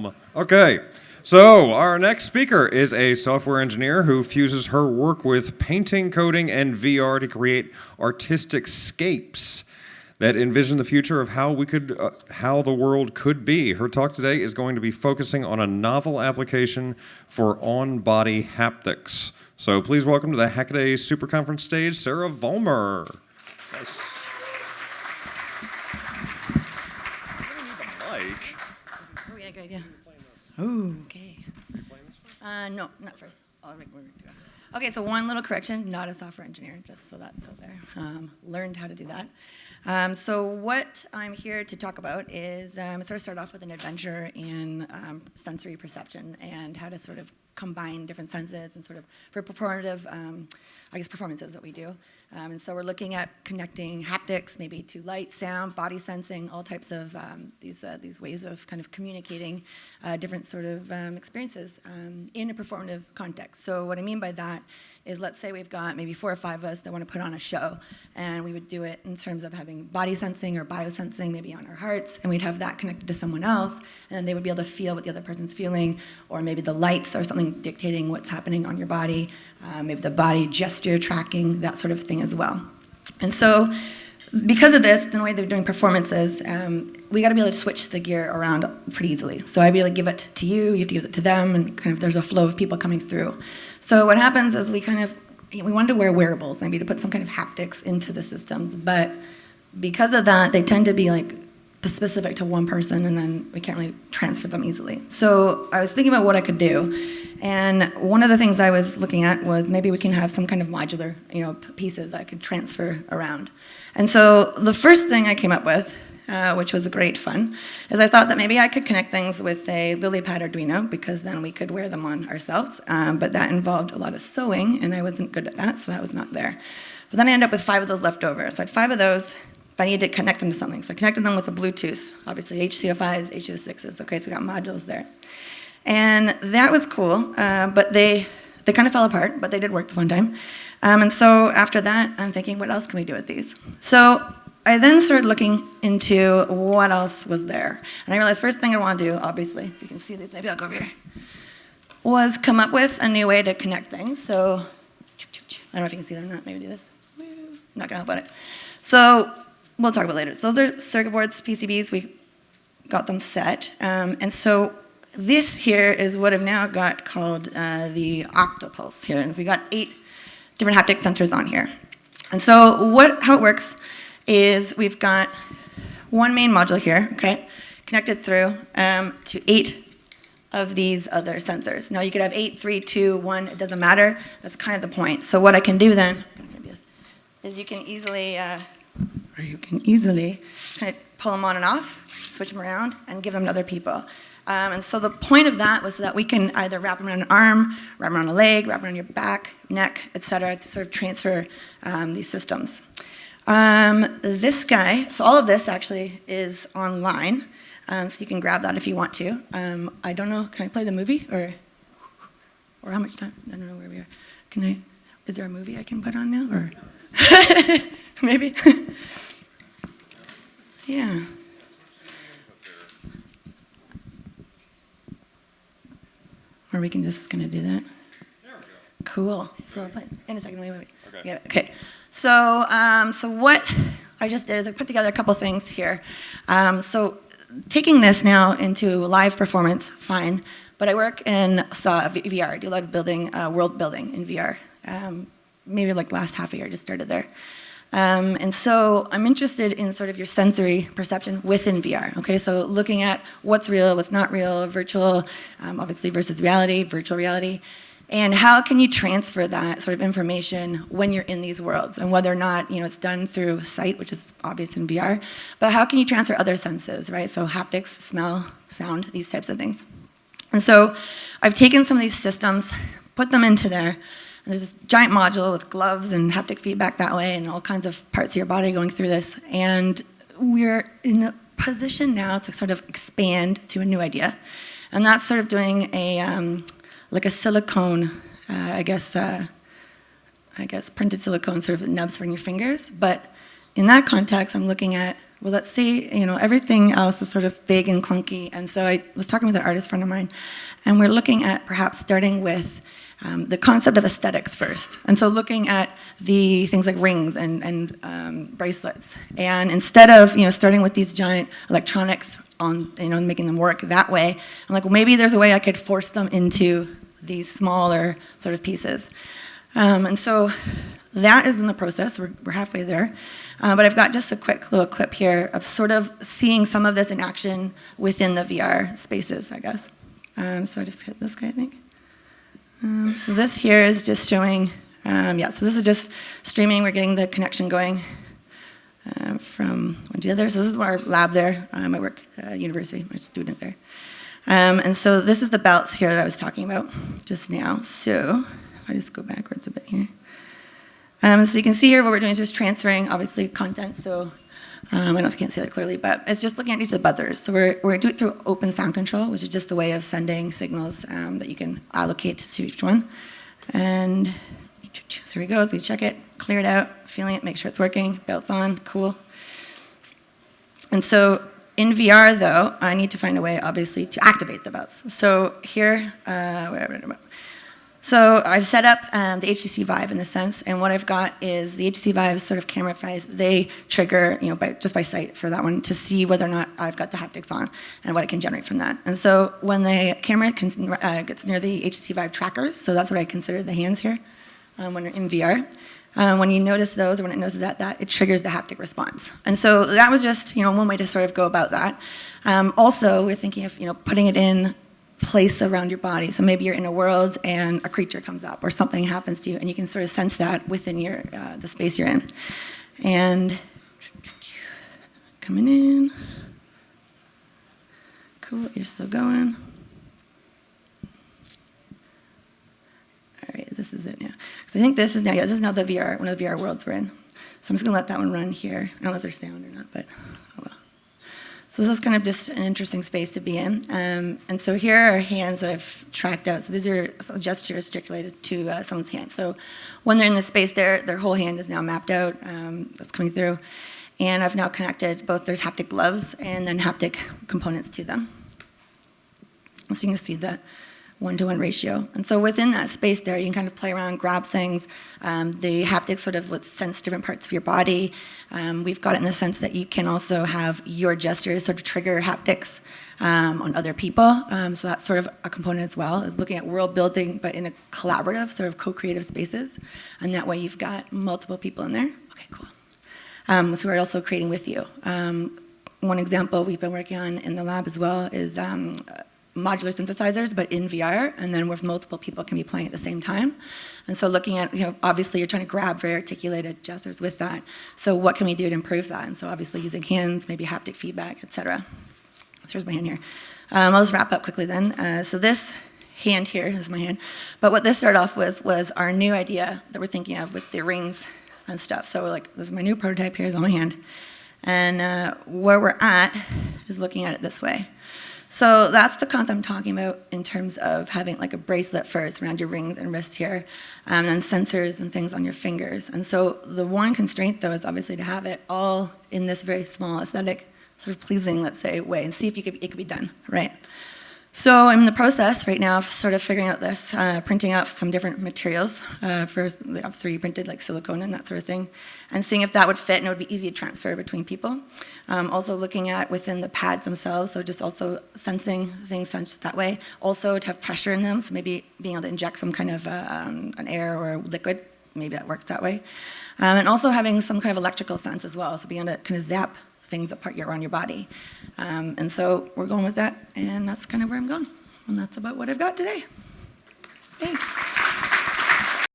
realm. Okay, so our next speaker is a software engineer who fuses her work with painting, coding, and VR to create artistic scapes that envision the future of how the world could be. Her talk today is going to be focusing on a novel application for on-body haptics. So please welcome to the Hackaday Super Conference stage, Sarah Vollmer. Nice. Oh, yeah, good idea. Oh, okay. No, not first. Okay, so one little correction, not a software engineer, just so that's out there. Learned how to do that. So what I'm here to talk about is sort of start off with an adventure in sensory perception and how to sort of combine different senses and sort of for performative, performances that we do. And so we're looking at connecting haptics, maybe to light, sound, body sensing, all types of these ways of kind of communicating different sort of experiences in a performative context. So what I mean by that is, let's say we've got maybe 4 or 5 of us that want to put on a show, and we would do it in terms of having body sensing or biosensing maybe on our hearts, and we'd have that connected to someone else, and then they would be able to feel what the other person's feeling, or maybe the lights or something dictating what's happening on your body, maybe the body gesture tracking, that sort of thing as well. And so because of this, the way they're doing performances, we got to be able to switch the gear around pretty easily. So I'd be able to give it to you, you have to give it to them, and kind of there's a flow of people coming through. So what happens is we wanted to wear wearables, maybe to put some kind of haptics into the systems, but because of that, they tend to be like specific to one person, and then we can't really transfer them easily. So I was thinking about what I could do, and one of the things I was looking at was maybe we can have some kind of modular, pieces that I could transfer around. And so the first thing I came up with, which was great fun, is I thought that maybe I could connect things with a LilyPad Arduino, because then we could wear them on ourselves, but that involved a lot of sewing, and I wasn't good at that, so that was not there. But then I ended up with 5 of those left over. So I had 5 of those, but I needed to connect them to something. So I connected them with a Bluetooth, obviously HC05s, HC06s, okay, so we got modules there. And that was cool, but they kind of fell apart, but they did work the one time. And so after that, I'm thinking, what else can we do with these? So I then started looking into what else was there. And I realized first thing I want to do, obviously, if you can see these, maybe I'll go over here, was come up with a new way to connect things. So, I don't know if you can see that or not, maybe do this. I'm not going to help on it. So, we'll talk about it later. So those are circuit boards, PCBs, we got them set. And so this here is what I've now got called the Octopulse here. And we got 8 different haptic sensors on here. And so how it works is we've got one main module here, okay, connected through to 8 of these other sensors. Now you could have 8, 3, 2, 1, it doesn't matter. That's kind of the point. So what I can do then is you can easily kind of pull them on and off, switch them around, and give them to other people. And so the point of that was so that we can either wrap them around an arm, wrap them around a leg, wrap them around your back, neck, etc., to sort of transfer these systems. This guy, so all of this actually is online, so you can grab that if you want to. I don't know, can I play the movie, or how much time? I don't know where we are. Is there a movie I can put on now, or maybe? Yeah. Or we can just kind of do that. There we go. Cool. So I'll play in a second. Wait. Okay. Yeah. Okay. So what I just did is I put together a couple things here. So taking this now into live performance, fine. But I work in VR. I do a lot of building, world building in VR. Maybe like last half a year, just started there. And so I'm interested in sort of your sensory perception within VR, okay? So looking at what's real, what's not real, virtual, obviously versus reality, virtual reality, and how can you transfer that sort of information when you're in these worlds, and whether or not, it's done through sight, which is obvious in VR, but how can you transfer other senses, right? So haptics, smell, sound, these types of things. And so I've taken some of these systems, put them into there. And there's this giant module with gloves and haptic feedback that way, and all kinds of parts of your body going through this. And we're in a position now to sort of expand to a new idea. And that's sort of doing a silicone, I guess printed silicone sort of nubs for your fingers. But in that context, I'm looking at well, let's see, everything else is sort of big and clunky. And so I was talking with an artist friend of mine, and we're looking at perhaps starting with the concept of aesthetics first. And so looking at the things like rings and bracelets. And instead of, starting with these giant electronics on, making them work that way, I'm like, well, maybe there's a way I could force them into these smaller sort of pieces. And so that is in the process. We're halfway there. But I've got just a quick little clip here of sort of seeing some of this in action within the VR spaces, I guess. So I just hit this guy, I think. So this here is just showing, so this is just streaming. We're getting the connection going from one to the other. So this is our lab there. I work at university, I'm a student there. And so this is the belts here that I was talking about just now. So I just go backwards a bit here. So you can see here what we're doing is just transferring, obviously, content. So I don't know if you can't see that clearly, but it's just looking at each of the buzzers. So we're doing it through open sound control, which is just a way of sending signals that you can allocate to each one. And so here we go. We check it, clear it out, feeling it, make sure it's working, belts on, cool. And so in VR, though, I need to find a way, obviously, to activate the belts. So here, so I've set up the HTC Vive in this sense, and what I've got is the HTC Vive sort of camera device. They trigger, just by sight for that one to see whether or not I've got the haptics on and what it can generate from that. And so when the camera gets near the HTC Vive trackers, so that's what I consider the hands here when you're in VR. When you notice those, or when it notices that, it triggers the haptic response. And so that was just, one way to sort of go about that. Also, we're thinking of, putting it in place around your body. So maybe you're in a world and a creature comes up or something happens to you, and you can sort of sense that within your the space you're in. And coming in. Cool, you're still going. All right, this is it now. So I think this is now the VR, one of the VR worlds we're in. So I'm just gonna let that one run here. I don't know if there's sound or not, but oh well. So this is kind of just an interesting space to be in. And so here are hands that I've tracked out. So these are gestures circulated to someone's hand. So when they're in this space, their whole hand is now mapped out. That's coming through. And I've now connected both, there's haptic gloves and then haptic components to them. So you can see that one-to-one ratio. And so within that space there, you can kind of play around, grab things. The haptics sort of would sense different parts of your body. We've got it in the sense that you can also have your gestures sort of trigger haptics on other people. So that's sort of a component as well, is looking at world building, but in a collaborative, sort of co-creative spaces. And that way you've got multiple people in there. Okay, cool. So we're also creating with you. One example we've been working on in the lab as well is modular synthesizers, but in VR, and then where multiple people can be playing at the same time. And so looking at, obviously you're trying to grab very articulated gestures with that. So what can we do to improve that? And so obviously using hands, maybe haptic feedback, etc. So here's my hand here. I'll just wrap up quickly then. So this hand here is my hand. But what this started off with was our new idea that we're thinking of with the rings and stuff. So like, this is my new prototype here, is on my hand. And where we're at is looking at it this way. So that's the concept I'm talking about in terms of having like a bracelet first around your rings and wrists here, and then sensors and things on your fingers. And so the one constraint, though, is obviously to have it all in this very small aesthetic, sort of pleasing, let's say, way, and see if it could be done, right? So I'm in the process right now of sort of figuring out this, printing out some different materials for 3D printed, like silicone and that sort of thing, and seeing if that would fit and it would be easy to transfer between people. Also looking at within the pads themselves, so just also sensing things sensed that way. Also to have pressure in them, so maybe being able to inject some kind of an air or liquid, maybe that works that way. And also having some kind of electrical sense as well, so being able to kind of zap things apart around your body. And so we're going with that, and that's kind of where I'm going. And that's about what I've got today. Thanks.